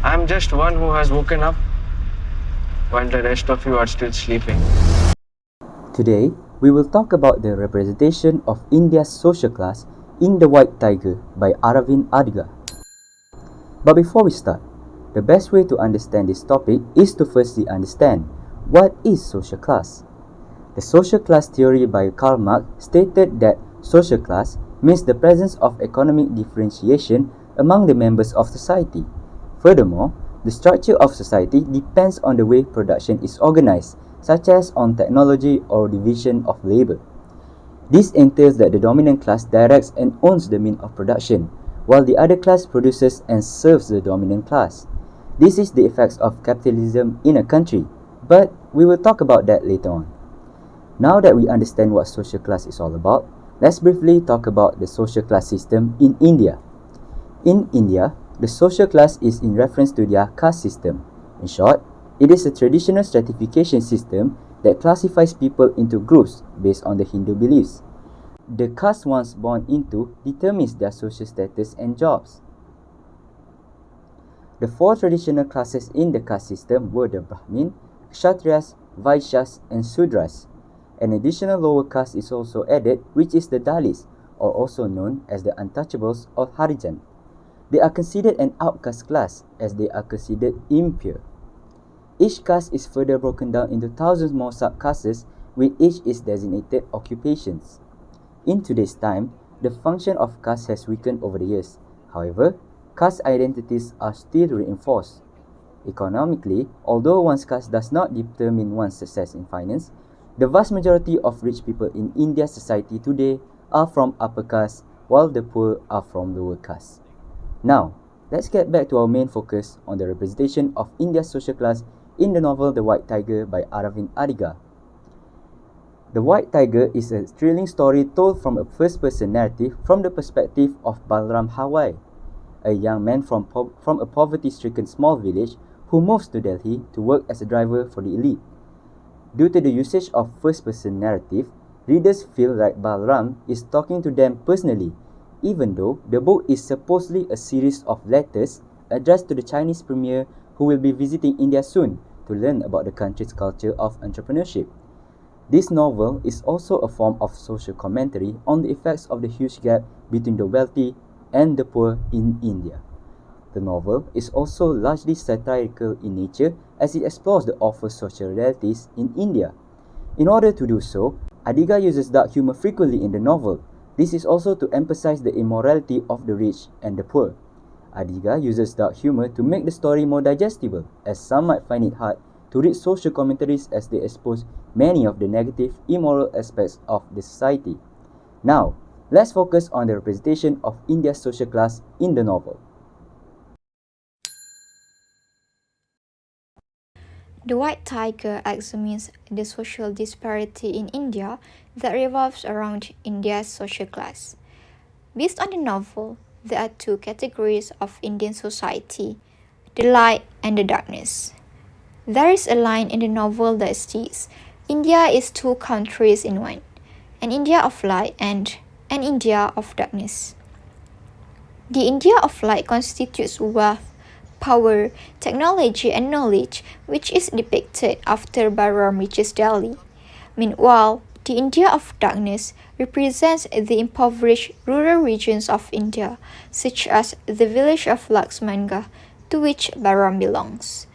I'm just one who has woken up while the rest of you are still sleeping. Today, we will talk about the representation of India's social class in The White Tiger by Aravind Adiga. But before we start, the best way to understand this topic is to firstly understand what is social class. The social class theory by Karl Marx stated that social class means the presence of economic differentiation among the members of society. Furthermore, the structure of society depends on the way production is organized, such as on technology or division of labor. This entails that the dominant class directs and owns the means of production, while the other class produces and serves the dominant class. This is the effects of capitalism in a country, but we will talk about that later on. Now that we understand what social class is all about, let's briefly talk about the social class system in India. In India, the social class is in reference to their caste system. In short, it is a traditional stratification system that classifies people into groups based on the Hindu beliefs. The caste ones born into determines their social status and jobs. The four traditional classes in the caste system were the Brahmin, Kshatriyas, Vaishyas, and Sudras. An additional lower caste is also added, which is the Dalits, or also known as the untouchables or Harijan. They are considered an outcast class as they are considered impure. Each caste is further broken down into thousands more subcastes, with each is designated occupations. In today's time, the function of caste has weakened over the years. However, caste identities are still reinforced. Economically, although one's caste does not determine one's success in finance, the vast majority of rich people in India's society today are from upper caste, while the poor are from lower caste. Now, let's get back to our main focus on the representation of India's social class in the novel The White Tiger by Aravind Adiga. The White Tiger is a thrilling story told from a first-person narrative from the perspective of Balram Hawai, a young man from a poverty-stricken small village who moves to Delhi to work as a driver for the elite. Due to the usage of first-person narrative, readers feel like Balram is talking to them personally, even though the book is supposedly a series of letters addressed to the Chinese premier who will be visiting India soon to learn about the country's culture of entrepreneurship. This novel is also a form of social commentary on the effects of the huge gap between the wealthy and the poor in India. The novel is also largely satirical in nature as it explores the awful social realities in India. In order to do so, Adiga uses dark humor frequently in the novel. This is also to emphasize the immorality of the rich and the poor. Adiga uses dark humor to make the story more digestible, as some might find it hard to read social commentaries as they expose many of the negative, immoral aspects of the society. Now, let's focus on the representation of India's social class in the novel. The White Tiger examines the social disparity in India that revolves around India's social class. Based on the novel, there are two categories of Indian society, the light and the darkness. There is a line in the novel that states, India is two countries in one, an India of light and an India of darkness. The India of light constitutes wealth, power, technology, and knowledge, which is depicted after Bahram reaches Delhi. Meanwhile, the India of darkness represents the impoverished rural regions of India, such as the village of Laxmanga, to which Bahram belongs.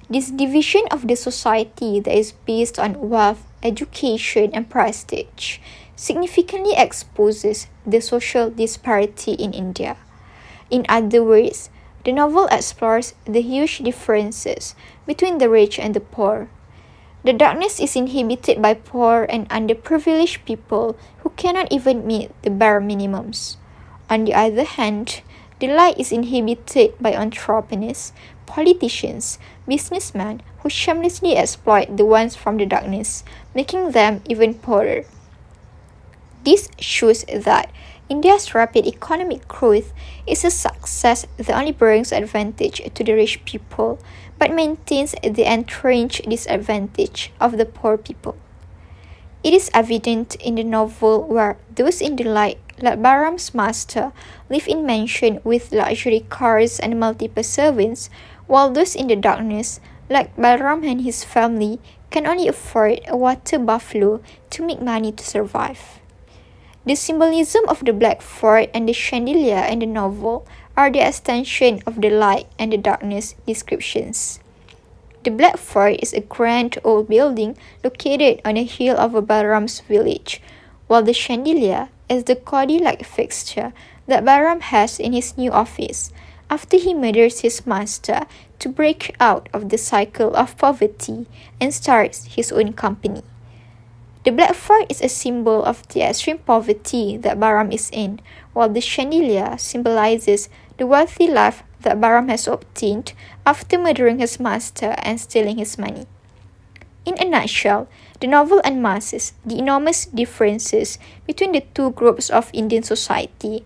This division of the society that is based on wealth, education, and prestige significantly exposes the social disparity in India. In other words, the novel explores the huge differences between the rich and the poor. The darkness is inhabited by poor and underprivileged people who cannot even meet the bare minimums. On the other hand, the light is inhabited by entrepreneurs, politicians, businessmen who shamelessly exploit the ones from the darkness, making them even poorer. This shows that India's rapid economic growth is a success that only brings advantage to the rich people, but maintains the entrenched disadvantage of the poor people. It is evident in the novel where those in the light like Bahram's master, live in mansion with luxury cars and multiple servants, while those in the darkness, like Bahram and his family, can only afford a water buffalo to make money to survive. The symbolism of the black fort and the chandelier in the novel are the extension of the light and the darkness descriptions. The Black Fort is a grand old building located on a hill over Bahram's village, while the chandelier is the gaudy-like fixture that Bahram has in his new office after he murders his master to break out of the cycle of poverty and starts his own company. The Black Fort is a symbol of the extreme poverty that Bahram is in, while the chandelier symbolizes the wealthy life that Bahram has obtained after murdering his master and stealing his money. In a nutshell, the novel unmasks the enormous differences between the two groups of Indian society: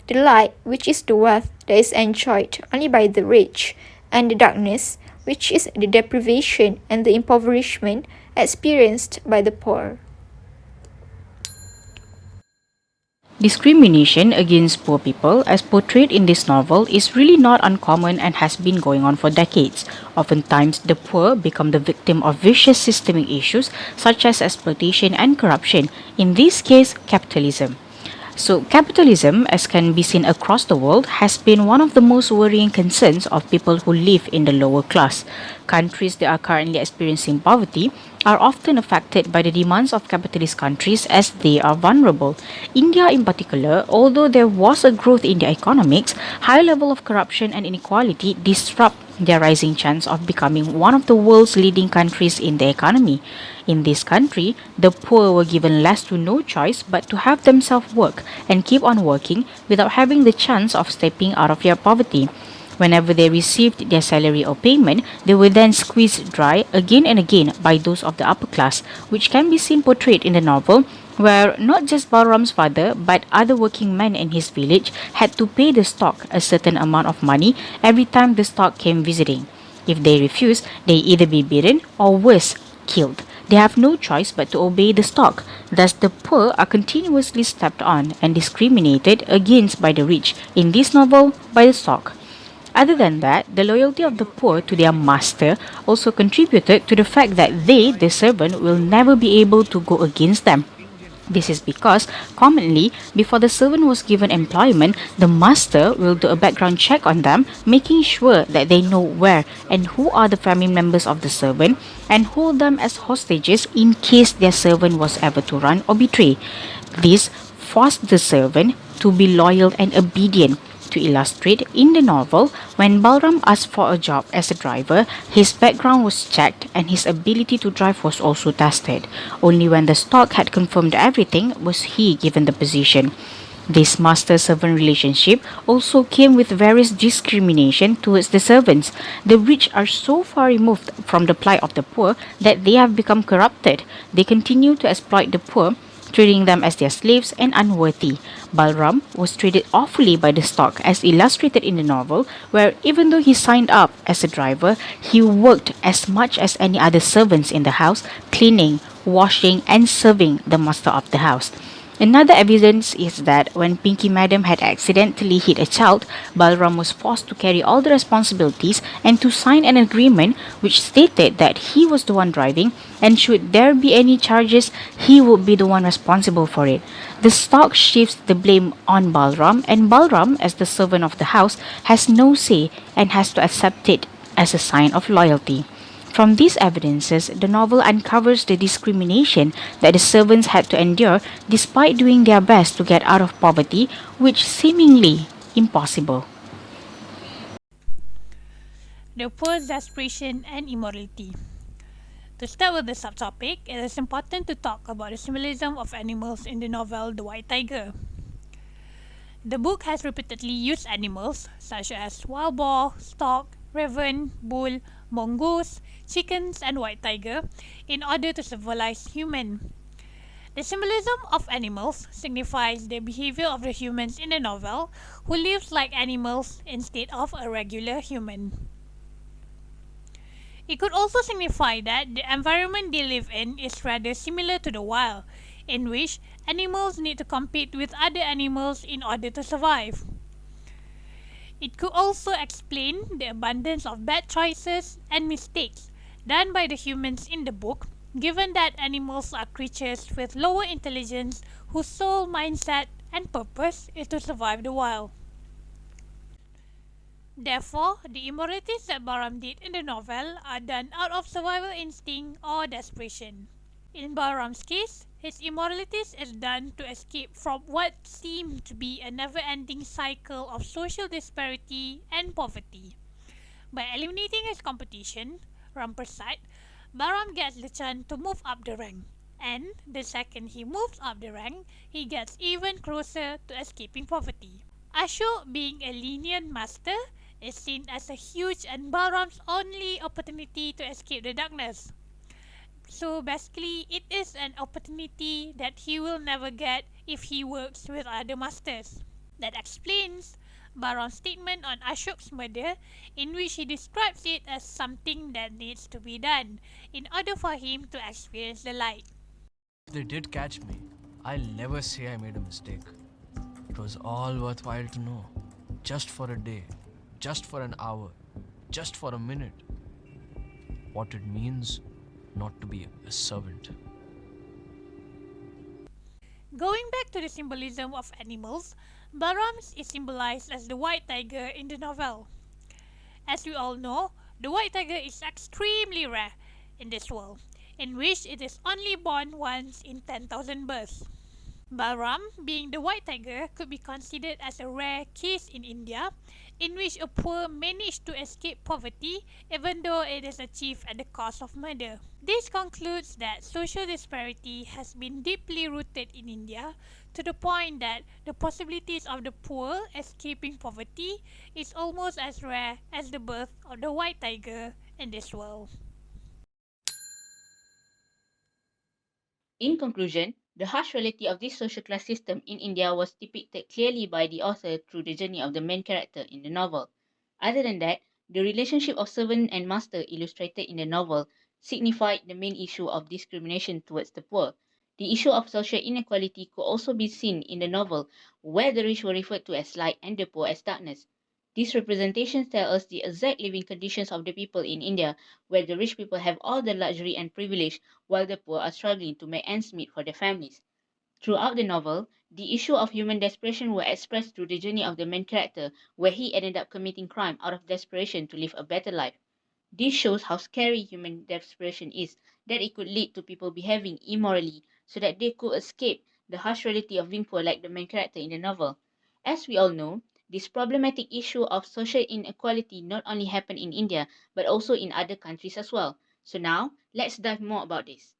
the light, which is the wealth that is enjoyed only by the rich, and the darkness, which is the deprivation and the impoverishment experienced by the poor. Discrimination against poor people, as portrayed in this novel, is really not uncommon and has been going on for decades. Oftentimes, the poor become the victim of vicious systemic issues such as exploitation and corruption, in this case, capitalism. So, capitalism, as can be seen across the world, has been one of the most worrying concerns of people who live in the lower class. Countries that are currently experiencing poverty are often affected by the demands of capitalist countries as they are vulnerable. India in particular, although there was a growth in their economics, high level of corruption and inequality disrupt their rising chance of becoming one of the world's leading countries in the economy. In this country, the poor were given less to no choice but to have themselves work and keep on working without having the chance of stepping out of their poverty. Whenever they received their salary or payment, they were then squeezed dry again and again by those of the upper class, which can be seen portrayed in the novel, where not just Balram's father but other working men in his village had to pay the stock a certain amount of money every time the stock came visiting. If they refused, they either be beaten or worse, killed. They have no choice but to obey the stock. Thus, the poor are continuously stepped on and discriminated against by the rich, in this novel by the stock. Other than that, the loyalty of the poor to their master also contributed to the fact that they, the servant, will never be able to go against them. This is because, commonly, before the servant was given employment, the master will do a background check on them, making sure that they know where and who are the family members of the servant, and hold them as hostages in case their servant was ever to run or betray. This forced the servant to be loyal and obedient. To illustrate, in the novel, when Balram asked for a job as a driver, his background was checked and his ability to drive was also tested. Only when the stock had confirmed everything was he given the position. This master-servant relationship also came with various discrimination towards the servants. The rich are so far removed from the plight of the poor that they have become corrupted. They continue to exploit the poor, treating them as their slaves and unworthy. Balram was treated awfully by the stock, as illustrated in the novel, where even though he signed up as a driver, he worked as much as any other servants in the house, cleaning, washing, and serving the master of the house. Another evidence is that when Pinky Madam had accidentally hit a child, Balram was forced to carry all the responsibilities and to sign an agreement which stated that he was the one driving, and should there be any charges, he would be the one responsible for it. The stock shifts the blame on Balram, and Balram, as the servant of the house, has no say and has to accept it as a sign of loyalty. From these evidences, the novel uncovers the discrimination that the servants had to endure despite doing their best to get out of poverty, which seemingly impossible. The poor's desperation and immorality. To start with the subtopic, it is important to talk about the symbolism of animals in the novel The White Tiger. The book has repeatedly used animals such as wild boar, stork, raven, bull, mongoose, chickens, and white tiger in order to symbolize human. The symbolism of animals signifies the behavior of the humans in the novel who lives like animals instead of a regular human. It could also signify that the environment they live in is rather similar to the wild, in which animals need to compete with other animals in order to survive. It could also explain the abundance of bad choices and mistakes done by the humans in the book, given that animals are creatures with lower intelligence whose sole mindset and purpose is to survive the wild. Therefore, the immoralities that Bahram did in the novel are done out of survival instinct or desperation. In Bahram's case, his immoralities is done to escape from what seemed to be a never-ending cycle of social disparity and poverty. By eliminating his competition, Rampersad, Bahram gets the chance to move up the rank. And the second he moves up the rank, he gets even closer to escaping poverty. Ashok, being a lenient master, is seen as a huge and Bahram's only opportunity to escape the darkness. So basically, it is an opportunity that he will never get if he works with other masters. That explains Bahram's statement on Ashok's murder, in which he describes it as something that needs to be done in order for him to experience the light. If they did catch me, I'll never say I made a mistake. It was all worthwhile to know. Just for a day, just for an hour, just for a minute. What it means not to be a servant. Going back to the symbolism of animals, Bahram is symbolized as the white tiger in the novel. As we all know, the white tiger is extremely rare in this world, in which it is only born once in 10,000 births. Bahram, being the white tiger, could be considered as a rare case in India, in which a poor managed to escape poverty even though it is achieved at the cost of murder. This concludes that social disparity has been deeply rooted in India to the point that the possibilities of the poor escaping poverty is almost as rare as the birth of the white tiger in this world. In conclusion, the harsh reality of this social class system in India was depicted clearly by the author through the journey of the main character in the novel. Other than that, the relationship of servant and master illustrated in the novel signified the main issue of discrimination towards the poor. The issue of social inequality could also be seen in the novel, where the rich were referred to as light and the poor as darkness. These representations tell us the exact living conditions of the people in India, where the rich people have all the luxury and privilege, while the poor are struggling to make ends meet for their families. Throughout the novel, the issue of human desperation were expressed through the journey of the main character, where he ended up committing crime out of desperation to live a better life. This shows how scary human desperation is, that it could lead to people behaving immorally so that they could escape the harsh reality of being poor like the main character in the novel. As we all know, this problematic issue of social inequality not only happened in India but also in other countries as well. So now, let's dive more about this.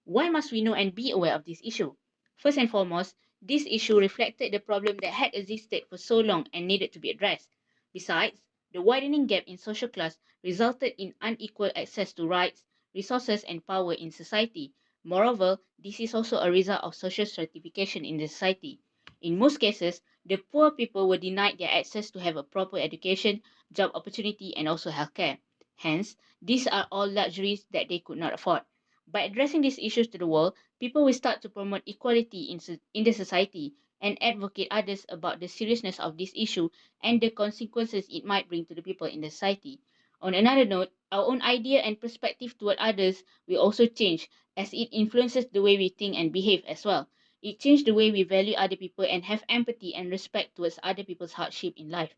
Why must we know and be aware of this issue? First and foremost, this issue reflected the problem that had existed for so long and needed to be addressed. Besides, the widening gap in social class resulted in unequal access to rights, resources, and power in society. Moreover, this is also a result of social stratification in the society. In most cases, the poor people were denied their access to have a proper education, job opportunity, and also healthcare. Hence, these are all luxuries that they could not afford. By addressing these issues to the world, people will start to promote equality in the society and advocate others about the seriousness of this issue and the consequences it might bring to the people in the society. On another note, our own idea and perspective toward others will also change as it influences the way we think and behave as well. It changed the way we value other people and have empathy and respect towards other people's hardship in life.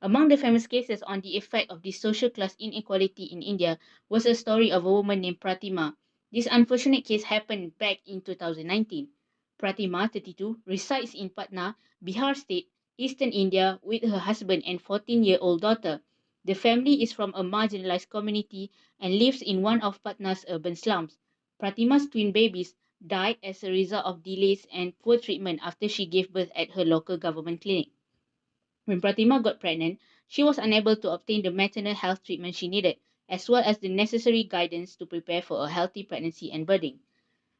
Among the famous cases on the effect of this social class inequality in India was a story of a woman named Pratima. This unfortunate case happened back in 2019. Pratima, 32, resides in Patna, Bihar state, eastern India with her husband and 14-year-old daughter. The family is from a marginalized community and lives in one of Patna's urban slums. Pratima's twin babies died as a result of delays and poor treatment after she gave birth at her local government clinic. When Pratima got pregnant, she was unable to obtain the maternal health treatment she needed, as well as the necessary guidance to prepare for a healthy pregnancy and birthing.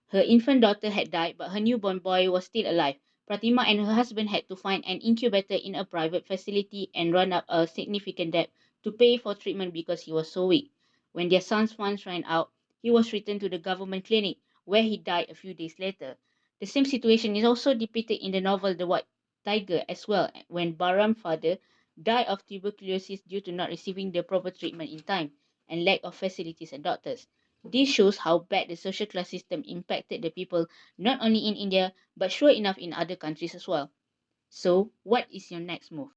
Her infant daughter had died, but her newborn boy was still alive. Pratima and her husband had to find an incubator in a private facility and run up a significant debt to pay for treatment because he was so weak. When their son's funds ran out, he was returned to the government clinic, where he died a few days later. The same situation is also depicted in the novel The White Tiger as well, when Bahram's father died of tuberculosis due to not receiving the proper treatment in time and lack of facilities and doctors. This shows how bad the social class system impacted the people not only in India but sure enough in other countries as well. So, what is your next move?